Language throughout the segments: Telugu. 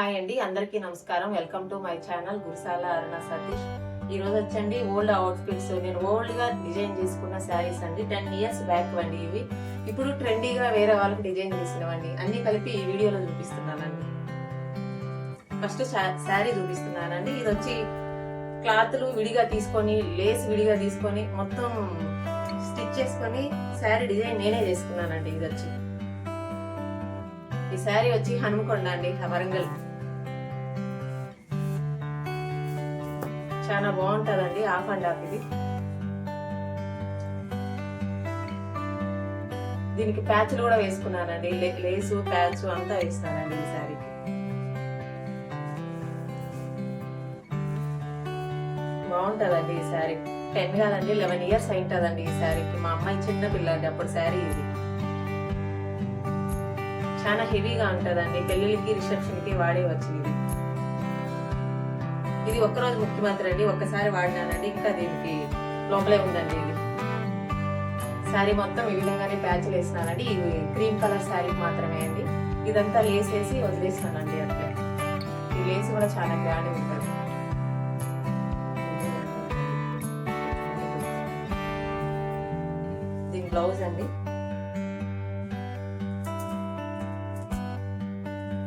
హాయ్ అండి, అందరికీ నమస్కారం. Welcome to my channel Kurasala అరుణ సతీష్. ఈరోజు వచ్చండి ఓల్డ్ అవుట్ఫిట్స్. నేను ఓల్డ్గా డిజైన్ చేసుకున్న శారీస్ అండి. 10 years బ్యాక్ అండి ఇవి. ఇప్పుడు ట్రెండీగా వేరే వాళ్ళకి డిజైన్ చేసినవండి. అన్ని కలిపి ఈ వీడియోలో చూపిస్తున్నానండి. ఫస్ట్ శారీ చూపిస్తున్నానండి. ఇది వచ్చి క్లాత్లు విడిగా తీసుకొని, లేస్ విడిగా తీసుకొని, మొత్తం స్టిచ్ చేసుకొని శారీ డిజైన్ నేనే చేసుకున్నానండి. ఇది వచ్చి ఈ శారీ వచ్చి హనుమకొండ అండి, వరంగల్. చాలా బాగుంటదండి, ఆఫ్ అండ్ ఆఫ్. ఇది దీనికి ప్యాచ్లు కూడా వేసుకున్నానండి. లేసు ప్యాచ్ అంతా వేస్తానండి ఈ శారీకి. బాగుంటదండి ఈ శారీ. 10 కాదండి 11 years అయింటదండి ఈ శారీకి. మా అమ్మాయి చిన్న పిల్ల అండి అప్పుడు శారీ. ఇది చాలా హెవీగా ఉంటదండి. పెళ్లికి, రిసెప్షన్ కి వాడేవచ్చు. ఇది ఒక్కరోజు ముఖ్యమంత్రి అండి, ఒక్కసారి వాడినానండి. ఇంకా దీనికి లోపలే ఉందండి. ఇది శారీ మొత్తం ఈ విధంగానే ప్యాచ్లు వేసినానండి. ఇది క్రీమ్ కలర్ శారీ మాత్రమే అండి. ఇదంతా లేస్ వేసి వదిలేసినానండి అట్లే. ఈ లేస్ కూడా చాలా గ్రాండ్ ఉంటుంది. దీని బ్లౌజ్ అండి.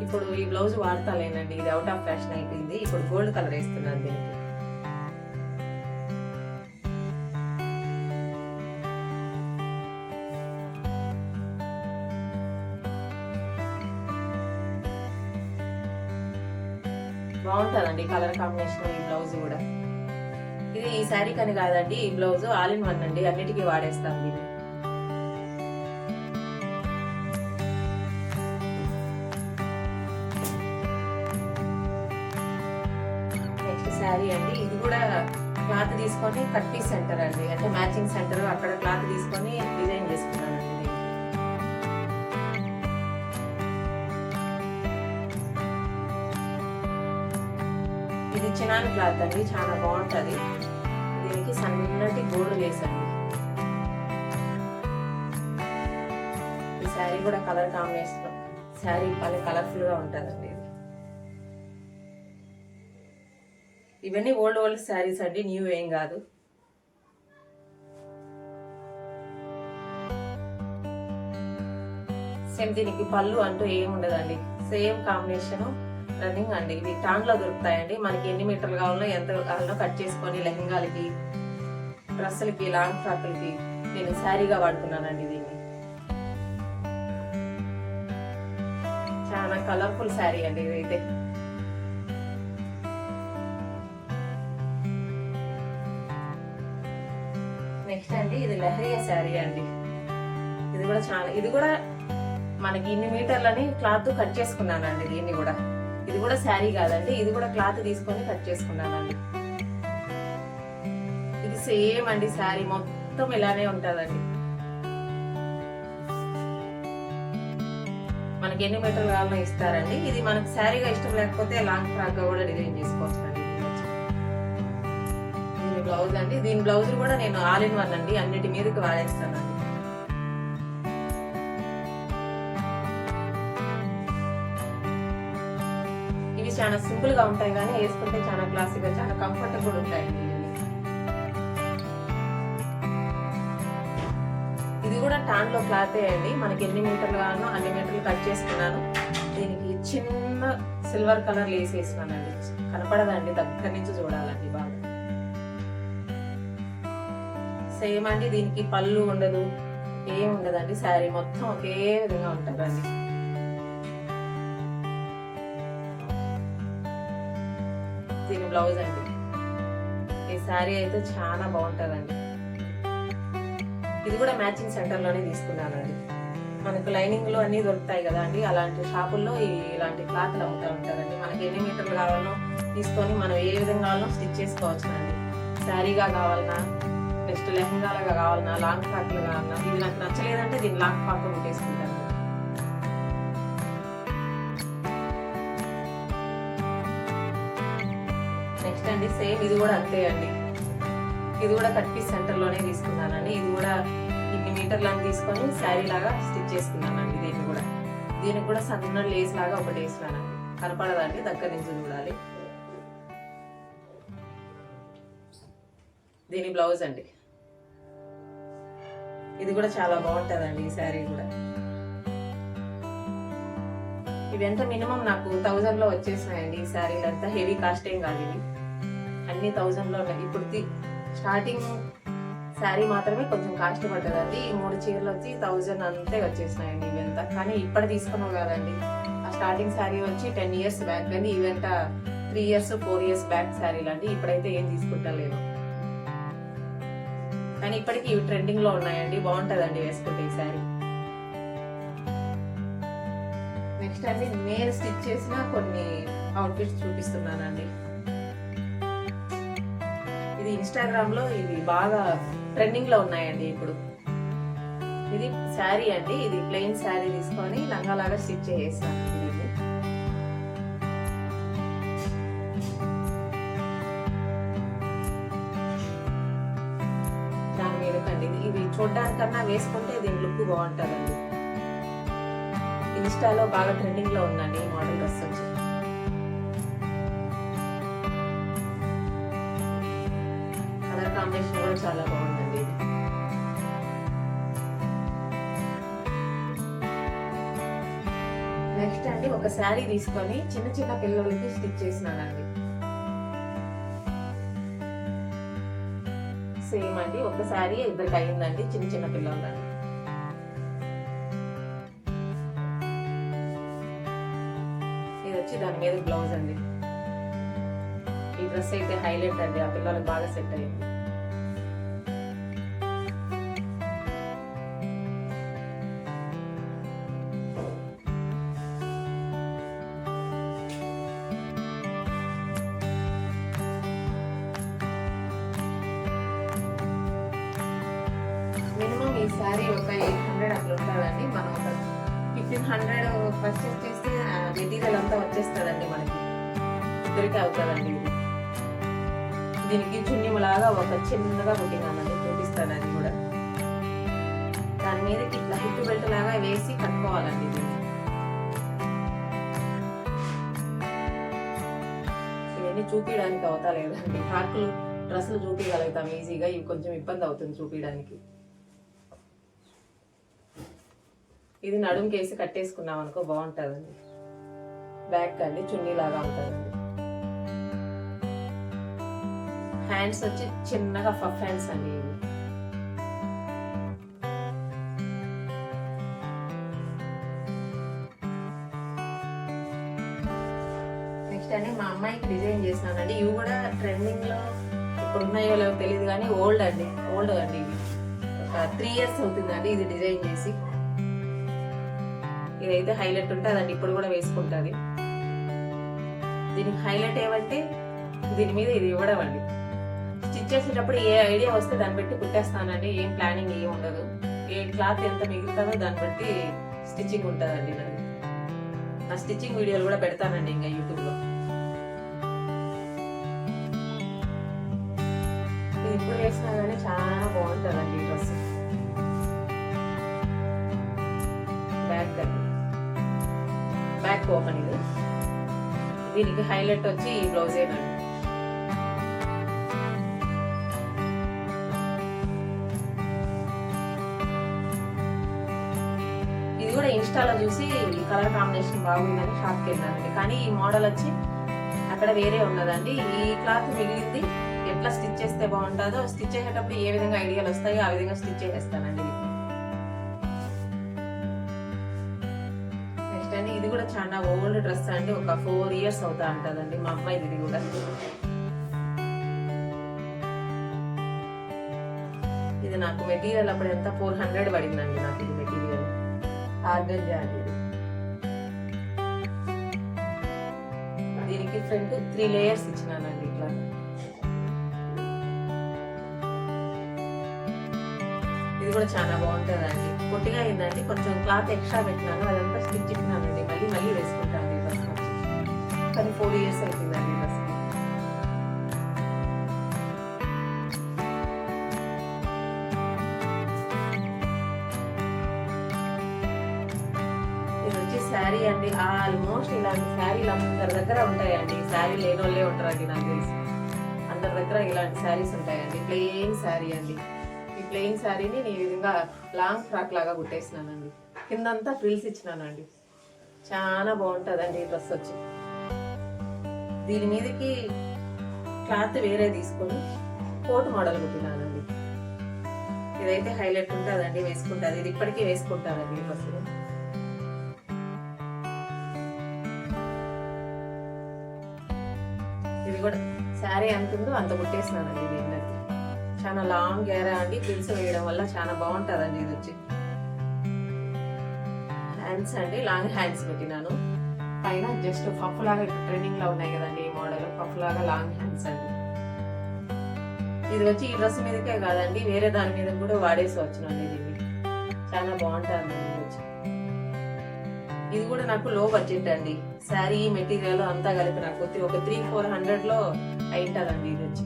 ఇప్పుడు ఈ బ్లౌజ్ వాడతాలేనండి, ఇది అవుట్ ఆఫ్ ఫ్యాషన్ అయిపోయింది. ఇప్పుడు గోల్డ్ కలర్ వేస్తున్నాను దీనికి. బాగుంటుందండి కలర్ కాంబినేషన్ ఈ బ్లౌజ్ కూడా. ఇది ఈ శారీ కని కాదండి, ఈ బ్లౌజ్ ఆల్ ఇన్ వన్ అండి, అన్నిటికీ వాడేస్తాను దీన్ని. శారీ అండి. ఇది కూడా క్లాత్ తీసుకొని కట్ పీస్ సెంటర్ అండి, అంటే మ్యాచింగ్ సెంటర్. అక్కడ క్లాత్ తీసుకొని డిజైన్ చేసుకున్నానండి. ఇది చినాన్ క్లాత్ అండి, చాలా బాగుంటది. దీనికి సన్నటి గోల్డ్ లేస్ అండి. ఈ శారీ కూడా కలర్ కాంబినేషన్ శారీ చాలా కలర్ఫుల్ గా ఉంటదండి. ఇవన్నీ ఓల్డ్ శారీస్ అండి, న్యూ ఏం కాదు. సేమ్ దీనికి పళ్ళు అంటూ ఏం ఉండదండి, సేమ్ కాంబినేషన్ రన్నింగ్ అండి. ఇవి టాన్ లో దొరుకుతాయండి. మనకి ఎన్ని మీటర్లు కావాలో ఎంత కావాలో కట్ చేసుకొని లెహంగాలకి, డ్రెస్సులకి, లాంగ్ ఫ్రాక్లకి నేను శారీగా వాడుకున్నానండి. దీన్ని చాలా కలర్ఫుల్ శారీ అండి ఇదైతే. నెక్స్ట్ అండి, ఇది లెహరియా శారీ అండి. ఇది కూడా మనకి ఇన్ని మీటర్లని క్లాత్ కట్ చేసుకున్నానండి. దీన్ని కూడా, ఇది కూడా శారీ కాదండి, ఇది కూడా క్లాత్ తీసుకొని కట్ చేసుకున్నానండి. ఇది సేమ్ అండి, శారీ మొత్తం ఇలానే ఉంటదండి. మనకి ఎన్ని మీటర్లు కావాలో ఇస్తారండి. ఇది మనకు శారీగా ఇష్టం లేకపోతే లాంగ్ ఫ్రాక్ గా కూడా డిజైన్ చేసుకోవచ్చు అండి. బ్లౌజ్ అండి. దీని బ్లౌజ్ కూడా నేను ఆల్ ఇన్ వన్ అండి, అన్నిటి మీదకి వాడేస్తానండి. ఇవి చాలా సింపుల్ గా ఉంటాయి, కానీ వేసుకుంటే చాలా క్లాసిక్ గా, చాలా కంఫర్టబుల్ ఉంటాయండి. ఇది కూడా టాన్ లో క్లాతే అండి. మనకి ఎన్ని మీటర్లు కావాలో అన్ని మీటర్లు కట్ చేసుకున్నాను. దీనికి చిన్న సిల్వర్ కలర్ లేస్ వేసినానండి. కనపడదండి, దగ్గర నుంచి చూడాలండి బాగా. సేమ్ అండి, దీనికి పళ్ళు ఉండదు, ఏం ఉండదండి. శారీ మొత్తం ఒకే విధంగా ఉంటుందండి. దీని బ్లౌజ్ అండి. ఈ శారీ అయితే చాలా బాగుంటుందండి. ఇది కూడా మ్యాచింగ్ సెంటర్ లోనే తీసుకున్నానండి. మనకు లైనింగ్ లో అన్ని దొరుకుతాయి కదా అండి, అలాంటి షాపుల్లో ఇలాంటి క్లాత్లు అమ్ముతూ ఉంటారండి. మనకి ఎన్ని మీటర్లు కావాలో తీసుకొని మనం ఏ విధంగా కావాలో స్టిచ్ చేసుకోవచ్చు అండి. శారీగా కావాలన్నా, నెక్స్ట్ లెహంగాలుగా కావాలన్నా, లాంగ్ ఫ్రాక్లు కావాలన్నా. ఇది నాకు నచ్చలేదంటే దీన్ని లాంగ్ ఫ్రాక్ కుట్టేసుకుంటాను. నెక్స్ట్ అండి, సేమ్ ఇది కూడా అంతే అండి. ఇది కూడా కట్ పీస్ సెంటర్ లోనే తీసుకున్నానండి. ఇది కూడా ఇన్ని మీటర్లను తీసుకొని శారీ లాగా స్టిచ్ చేసుకున్నానండి. దీనికి కూడా సన్న లేస్ లాగా ఒకటి వేసినానండి. కనపడదండి, దగ్గర నుంచి చూడాలి. దీని బ్లౌజ్ అండి. ఇది కూడా చాలా బాగుంటుందండి ఈ శారీ కూడా. ఇవంత మినిమం నాకు 1000లో వచ్చేసినాయండి ఈ శారీలు అంతా. హెవీ కాస్ట్ ఏం కాదు ఇవి, అన్ని 1000లో ఉన్నాయి. ఇప్పుడు స్టార్టింగ్ శారీ మాత్రమే కొంచెం కాస్ట్ పడ్డదండి. ఈ 3 చీరలు వచ్చి 1000 అంతే వచ్చేసినాయండి ఇవంతా. కానీ ఇప్పుడు తీసుకున్నాం కదండి, ఆ స్టార్టింగ్ శారీ వచ్చి 10 years బ్యాక్, కానీ ఇవంతా 3 years 4 years బ్యాక్ శారీలు అండి. ఇప్పుడైతే ఏం తీసుకుంటా లేదు, కానీ ఇప్పటికి ఇవి ట్రెండింగ్ లో ఉన్నాయండి. బాగుంటదండి వేసుకుంటే ఈ శారీ. నెక్స్ట్ అండి నేను స్టిచ్ చేసిన కొన్ని అవుట్ఫిట్స్ చూపిస్తున్నానండి. ఇది ఇన్స్టాగ్రామ్ లో ఇవి బాగా ట్రెండింగ్ లో ఉన్నాయండి ఇప్పుడు. ఇది శారీ అండి, ఇది ప్లెయిన్ శారీ తీసుకొని లంగాలాగా స్టిచ్ చేసేసాను. దాని మీదకండి ఇది చూడడానికన్నా వేసుకుంటే దీని లుక్ బాగుంటుందండి. ఇన్స్టాలో బాగా ట్రెండింగ్ లో ఉందండి ఈ మోడల్ డ్రెస్ వచ్చి. కలర్ కాంబినేషన్ కూడా చాలా బాగుందండి ఇది. నెక్స్ట్ అండి ఒక శారీ తీసుకొని చిన్న చిన్న పిల్లలకి స్టిచ్ చేసినానండి. సేమ్ అండి, ఒక శారీ ఇద్దరికి అయిందండి, చిన్న చిన్న పిల్లలండి. ఇది వచ్చి దాని మీద బ్లౌజ్ అండి. ఈ డ్రెస్ అయితే హైలైట్ అండి, ఆ పిల్లలకు బాగా సెట్ అయ్యింది. మినిమం ఈ శారీ ఒక 800 అట్లా ఉంటుందండి. మనం ఒక 1500 పర్చేస్ చేస్తే మెటీరియల్ అంతా వచ్చేస్తుందండి మనకి, ఇద్దరికి అవుతుందండి. ఇది దీనికి చున్నీలాగా ఒక చిన్నగా కుట్టినానండి, చూపిస్తాను అది కూడా. దాని మీదకి ఇట్లా హిప్ బెల్ట్ లాగా వేసి కట్టుకోవాలండి. ఇవన్నీ చూపించడానికి అవుతా లేదండి, ఫ్రాక్లు డ్రెస్సులు చూపించగలుగుతాం ఈజీగా, ఇవి కొంచెం ఇబ్బంది అవుతుంది చూపించడానికి. ఇది నడుముకి వేసి కట్టేసుకున్నాం అనుకో బాగుంటుందండి. బ్యాక్ అండి చున్నీ లాగా ఉంటుందండి. హ్యాండ్స్ వచ్చి చిన్నగా పఫ్ హ్యాండ్స్ అండి ఇవి. నెక్స్ట్ అండి మా అమ్మాయికి డిజైన్ చేసినానండి. ఇవి కూడా ట్రెండింగ్ లో ఇప్పుడు ఉన్నాయో లేవో తెలియదు, కానీ ఓల్డ్ అండి ఇవి ఒక 3 years అవుతుందండి ఇది డిజైన్ చేసి. ఇదైతే హైలైట్ ఉంటుందండి, ఇప్పుడు కూడా వేసుకుంటుంది. దీనికి హైలైట్ ఏమంటే దీని మీద ఇది ఇవ్వడం అండి. స్టిచ్ చేసేటప్పుడు ఏ ఐడియా వస్తే దాన్ని బట్టి కుట్టేస్తానండి, ఏం ప్లానింగ్ ఏం ఉండదు. ఏ క్లాత్ ఎంత మిగులుతుందో దాన్ని బట్టి స్టిచ్చింగ్ ఉంటుందండి. నా స్టిచ్చింగ్ వీడియోలు కూడా పెడతానండి ఇంకా యూట్యూబ్లో. ఇది ఇప్పుడు వేసినా కానీ చాలా బాగుంటుందండి ఈ డ్రెస్. బ్యాక్ ఓపెన్ ఇది. దీనికి హైలైట్ వచ్చి ఈ బ్లౌజేనండి. ఇది కూడా ఇన్స్టాలో చూసి కలర్ కాంబినేషన్ బాగుందని షాప్కి వెళ్ళానండి, కానీ ఈ మోడల్ వచ్చి అక్కడ వేరే ఉన్నదండి. ఈ క్లాత్ మిగిలింది, ఎట్లా స్టిచ్ చేస్తే బాగుంటుందో, స్టిచ్ చేసేటప్పుడు ఏ విధంగా ఐడియాలు వస్తాయో ఆ విధంగా స్టిచ్ చేసేస్తానండి. ఇది కూడా చాలా ఓల్డ్ డ్రెస్ అండి, ఒక 4 years అవుతా ఉంటుందండి మా అమ్మాయి. ఇది కూడా ఇది నాకు మెటీరియల్ అప్పుడు ఎంత 400 పడిందండి నాకు ఇది మెటీరియల్. ఆర్గంజా అండి ఇది. దీనికి ఫ్రంట్ 3 layers ఇచ్చినానండి ఇట్లా. ఇది కూడా చాలా బాగుంటుందండి. పొట్టిగా అయిందండి, కొంచెం క్లాత్ ఎక్స్ట్రా పెట్టినాను, అదంతా స్టిచ్ ఇచ్చినానండి. మళ్ళీ వేసుకుంటాను ఈ డ్రెస్ వచ్చి. కానీ 4 years అవుతుందండి ఈ డ్రెస్. ఇది వచ్చి శారీ అండి ఆల్మోస్ట్ ఇలాంటి శారీలు అందరి దగ్గర ఉంటాయండి. శారీ లేని వాళ్ళే ఉంటారండి నాకు తెలిసి. అందరి దగ్గర ఇలాంటి శారీస్ ఉంటాయండి. ప్లెయిన్ శారీ అండి. ఈ ప్లెయిన్ శారీని నేను ఈ విధంగా లాంగ్ ఫ్రాక్ లాగా కుట్టేసినానండి. కిందంతా ఫ్రిల్స్ ఇచ్చినానండి. చాలా బాగుంటుందండి ఈ డ్రెస్ వచ్చి. దీని మీదకి క్లాత్ వేరే తీసుకొని కోట్ మోడల్ కుట్టినానండి. ఇదైతే హైలైట్ ఉంటుందండి, వేసుకుంటుంది. ఇది ఇప్పటికీ వేసుకుంటానండి ఈ డ్రెస్. ఇది కూడా శారీ ఎంత ఉందో అంత కుట్టేసినానండి. దీన్ని చాలా లాంగ్ గేరా అండి. ప్రిల్స్ వేయడం వల్ల చాలా బాగుంటుందండి. ఇది వచ్చి హ్యాండ్స్ అండి, లాంగ్ హ్యాండ్స్ పెట్టినాను. పైన జస్ట్ పఫ్ లాగా ఇప్పుడు ట్రెండింగ్ లో ఉన్నాయి కదండి ఈ మోడల్, పఫ్ లాగా లాంగ్ హ్యాండ్స్ అండి. ఇది వచ్చి ఈ డ్రెస్ మీదకే కాదండి, వేరే దాని మీద కూడా వాడేసి వచ్చినండి. దీన్ని చాలా బాగుంటుంది. ఇది కూడా నాకు లో బడ్జెట్ అండి. శారీ మెటీరియల్ అంతా కలిపి నాకు ఒక 300-400 లో అయింటదండి. ఇది వచ్చి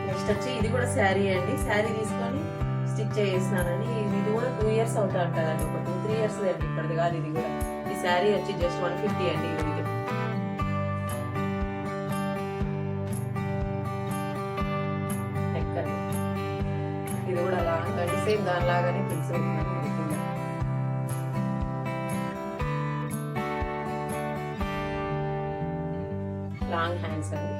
నెక్స్ట్ వచ్చి ఇది కూడా శారీ అండి. శారీ తీసుకొని స్టిచ్ చేసినానని. ఇది కూడా 2 years అవుతా ఉంటుందండి. ఒక 2-3 years అండి, ఇప్పటిది కాదు. ఇది కూడా ఈ శారీ వచ్చి జస్ట్ 150 అండి. ఇది కూడా లాంగ్ అండి, సేమ్ దానిలాగానే ఫిక్స్ అవుతున్నాను. లాంగ్ హ్యాండ్స్ అండి.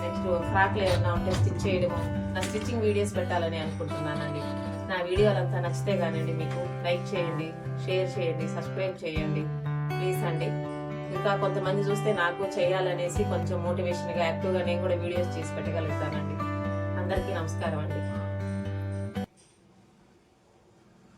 నెక్స్ట్ ఫ్రాక్లు ఏమన్నా ఉంటే స్టిచ్ చేయడము, నా స్టిచ్చింగ్ వీడియోస్ పెట్టాలని అనుకుంటున్నానండి. నా వీడియోలంతా నచ్చితే కానండి మీకు లైక్ చేయండి, షేర్ చేయండి, సబ్స్క్రైబ్ చేయండి ప్లీజ్ అండి. ఇంకా కొంతమంది చూస్తే నాకు చేయాలనేసి కొంచెం మోటివేషన్గా యాక్టివ్గా నేను కూడా వీడియోస్ చేసి పెట్టగలుగుతానండి. అందరికీ నమస్కారం అండి.